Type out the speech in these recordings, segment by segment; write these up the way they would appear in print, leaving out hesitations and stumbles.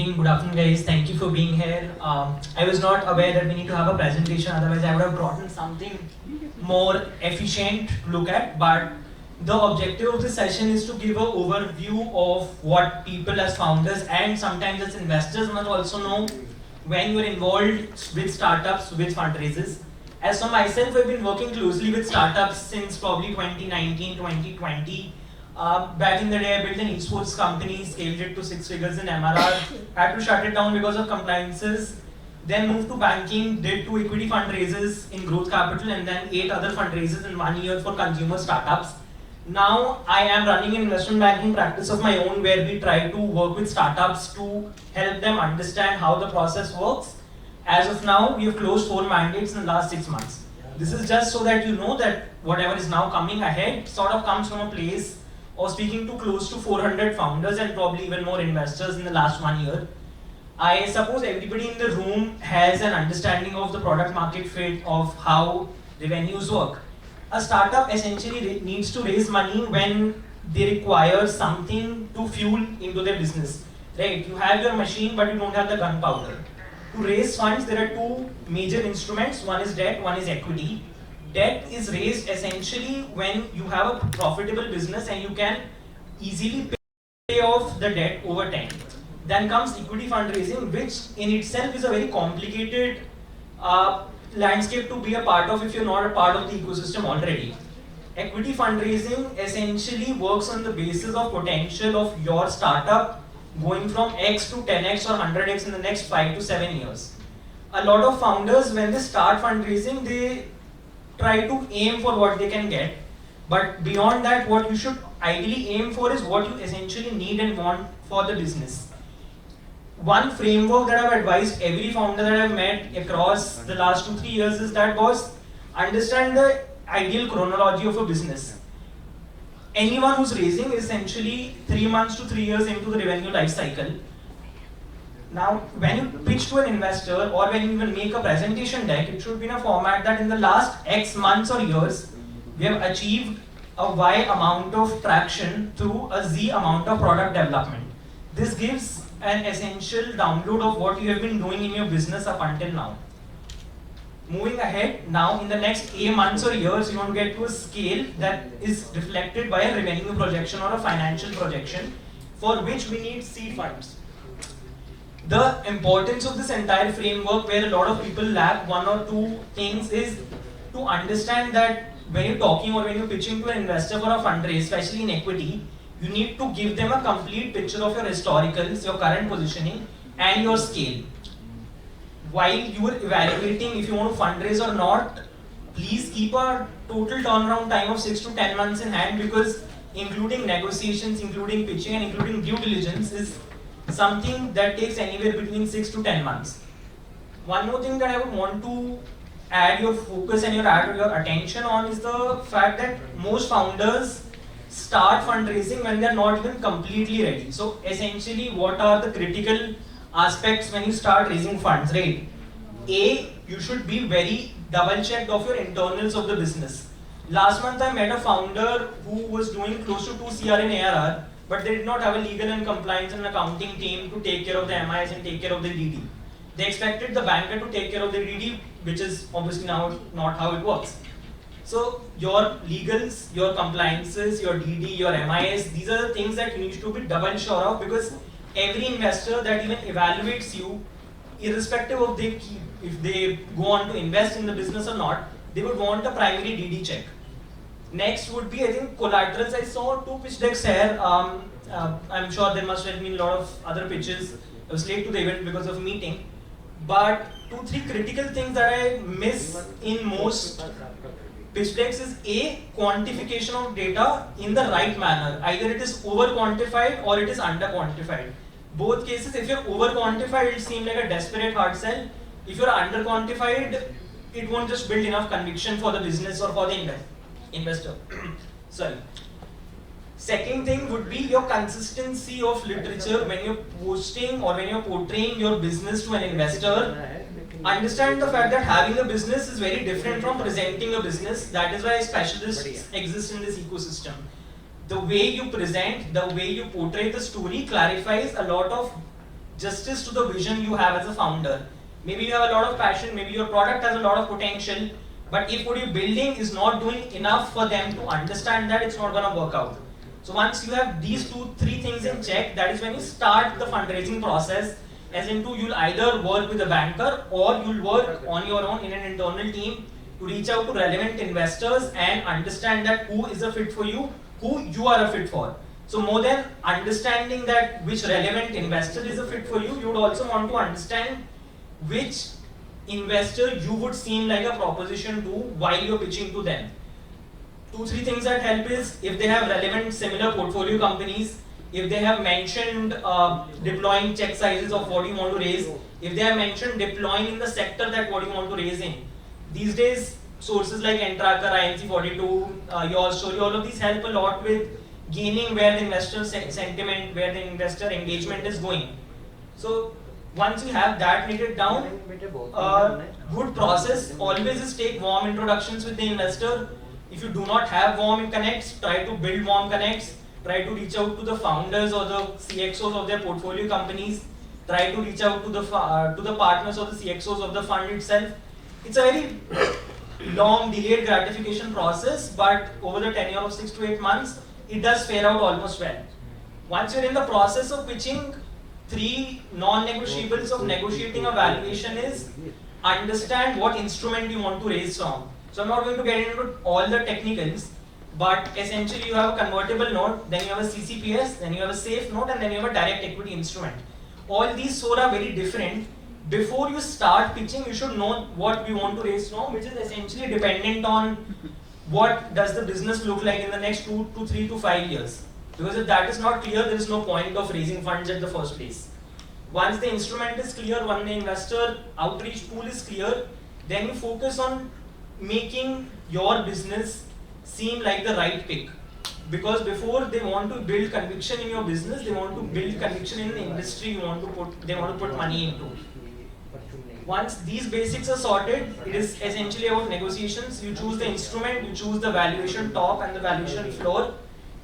evening, good afternoon guys. Thank you for being here. I was not aware that we need to have a presentation, otherwise I would have brought in something more efficient to look at. But the objective of this session is to give an overview of what people as founders and sometimes as investors must also know when you're involved with startups, with fundraisers. As for myself, I've been working closely with startups since probably 2019, 2020. Back in the day, I built an esports company, scaled it to 6 figures in MRR, had to shut it down because of compliances, then moved to banking, did 2 equity fundraisers in growth capital, and then 8 other fundraisers in 1 year for consumer startups. Now, I am running an investment banking practice of my own where we try to work with startups to help them understand how the process works. As of now, we have closed 4 mandates in the last 6 months. This is just so that you know that whatever is now coming ahead sort of comes from a place of speaking to close to 400 founders and probably even more investors in the last 1 year. I suppose everybody in the room has an understanding of the product market fit, of how revenues work. A startup essentially needs to raise money when they require something to fuel into their business. Right? You have your machine, but you don't have the gunpowder. To raise funds, there are 2 major instruments. One is debt, one is equity. Debt is raised essentially when you have a profitable business and you can easily pay off the debt over time. Then comes equity fundraising, which in itself is a very complicated landscape to be a part of if you're not a part of the ecosystem already. Equity fundraising essentially works on the basis of potential of your startup going from X to 10x or 100x in the next 5 to 7 years. A lot of founders, when they start fundraising, they try to aim for what they can get, but beyond that, what you should ideally aim for is what you essentially need and want for the business. One framework that I've advised every founder that I've met across the last 2-3 years is that, boss, understand the ideal chronology of a business. Anyone who's raising is essentially 3 months to 3 years into the revenue life cycle. Now, when you pitch to an investor or when you even make a presentation deck, it should be in a format that in the last X months or years, we have achieved a Y amount of traction through a Z amount of product development. This gives an essential download of what you have been doing in your business up until now. Moving ahead, now in the next A months or years, you want to get to a scale that is reflected by a revenue projection or a financial projection, for which we need C funds. The importance of this entire framework, where a lot of people lack 1 or 2 things, is to understand that when you're talking or when you're pitching to an investor for a fundraise, especially in equity, you need to give them a complete picture of your historicals, your current positioning, and your scale. While you are evaluating if you want to fundraise or not, please keep a total turnaround time of 6 to 10 months in hand, because including negotiations, including pitching, and including due diligence is something that takes anywhere between 6 to 10 months. One more thing that I would want to add your focus and your attention on is the fact that most founders start fundraising when they're not even completely ready. So essentially, what are the critical aspects when you start raising funds, right? A, you should be very double checked of your internals of the business. Last month I met a founder who was doing close to 2 CR in ARR, but they did not have a legal and compliance and accounting team to take care of the MIS and take care of the DD. They expected the banker to take care of the DD, which is obviously now not how it works. So your legals, your compliances, your DD, your MIS, these are the things that you need to be double sure of, because every investor that even evaluates you, irrespective of if they go on to invest in the business or not, they would want a primary DD check. Next would be, I think, collaterals. I saw 2 pitch decks here. I'm sure there must have been a lot of other pitches. I was late to the event because of meeting. But 2-3 critical things that I miss in most pitch decks is A, quantification of data in the right manner. Either it is over quantified or it is under quantified. Both cases, if you're over quantified, it seems like a desperate hard sell. If you're under quantified, it won't just build enough conviction for the business or for the investor. Sorry. Second thing would be your consistency of literature when you're posting or when you're portraying your business to an investor. Understand the fact that having a business is very different from presenting a business. That is why specialists exist in this ecosystem. The way you present, the way you portray the story clarifies a lot of justice to the vision you have as a founder. Maybe you have a lot of passion, maybe your product has a lot of potential, but if what you're building is not doing enough for them to understand that, it's not going to work out. So once you have these 2-3 things in check, that is when you start the fundraising process, as into you'll either work with a banker or you'll work on your own in an internal team to reach out to relevant investors and understand that who is a fit for you, who you are a fit for. So more than understanding that which relevant investor is a fit for you, you would also want to understand which investor you would seem like a proposition to while you're pitching to them. 2-3 things that help is if they have relevant similar portfolio companies, if they have mentioned deploying check sizes of what you want to raise, if they have mentioned deploying in the sector that what you want to raise in. These days, sources like Entracker, INC42, Your Story, all of these help a lot with gaining where the investor sentiment, where the investor engagement is going. So once you have that knitted down, good process always is take warm introductions with the investor. If you do not have warm connects, try to build warm connects. Try to reach out to the founders or the CXOs of their portfolio companies. Try to reach out to the partners or the CXOs of the fund itself. It's a very long delayed gratification process, but over the tenure of 6 to 8 months, it does fare out almost well. Once you're in the process of pitching, 3 non-negotiables of negotiating a valuation is understand what instrument you want to raise from. So I'm not going to get into all the technicals, but essentially you have a convertible note, then you have a CCPS, then you have a safe note, and then you have a direct equity instrument. All these four are very different. Before you start pitching, you should know what we want to raise from, which is essentially dependent on what does the business look like in the next 2 to 3 to 5 years. Because if that is not clear, there is no point of raising funds at the first place. Once the instrument is clear, when the investor outreach pool is clear, then you focus on making your business seem like the right pick. Because before they want to build conviction in your business, they want to build conviction in the industry they want to put money into. Once these basics are sorted, it is essentially about negotiations. You choose the instrument, you choose the valuation top and the valuation floor,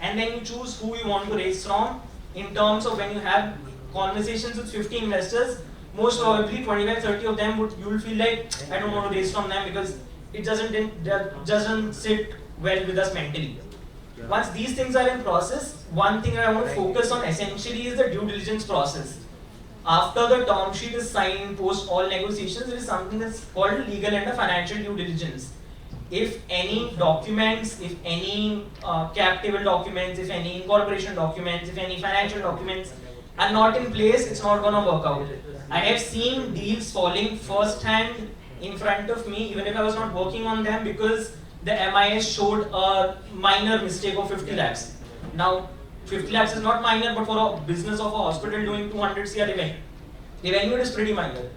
and then you choose who you want to raise from. In terms of when you have conversations with 50 investors, most probably 25-30 of them you will feel like, I don't want to raise from them because it doesn't sit well with us mentally. Once these things are in process, one thing I want to focus on essentially is the due diligence process. After the term sheet is signed, post all negotiations, there is something that's called legal and a financial due diligence. If any documents, if any cap table documents, if any incorporation documents, if any financial documents are not in place, it's not going to work out. I have seen deals falling first hand in front of me, even if I was not working on them, because the MIS showed a minor mistake of 50 lakhs. Now, 50 lakhs is not minor, but for a business of a hospital doing 200 CR revenue, it is pretty minor.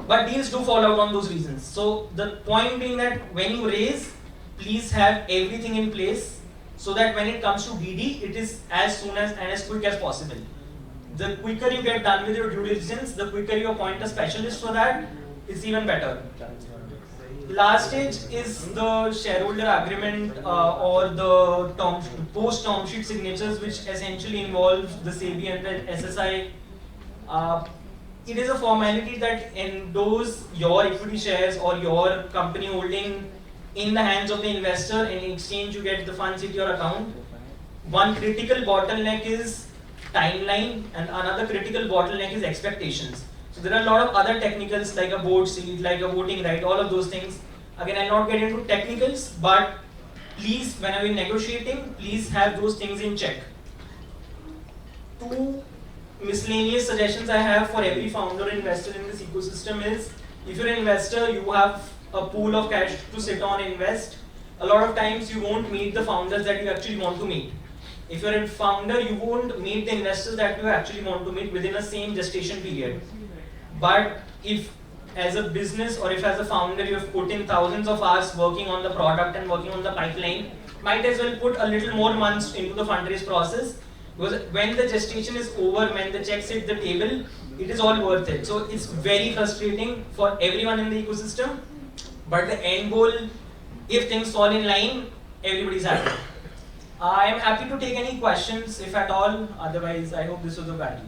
But deals do fall out on those reasons. So the point being that when you raise, please have everything in place so that when it comes to DD, it is as soon as and as quick as possible. The quicker you get done with your due diligence, the quicker you appoint a specialist for that, it's even better. Last stage is the shareholder agreement or the post-term sheet signatures, which essentially involves the SEBI and the SSI. It is a formality that endorses your equity shares or your company holding in the hands of the investor. In exchange, you get the funds into your account. One critical bottleneck is timeline, and another critical bottleneck is expectations. So there are a lot of other technicals like a board seat, like a voting right, all of those things. Again, I'll not get into technicals, but please, whenever you're negotiating, please have those things in check. 2 miscellaneous suggestions I have for every founder investor in this ecosystem is, if you're an investor, you have a pool of cash to sit on, invest. A lot of times you won't meet the founders that you actually want to meet. If you're a founder, you won't meet the investors that you actually want to meet within a same gestation period. But if as a business or if as a founder you have put in thousands of hours working on the product and working on the pipeline, might as well put a little more months into the fundraise process, because when the gestation is over, when the checks hit the table, it is all worth it. So it's very frustrating for everyone in the ecosystem, but the end goal, if things fall in line, everybody's happy. I am happy to take any questions if at all, otherwise I hope this was of value.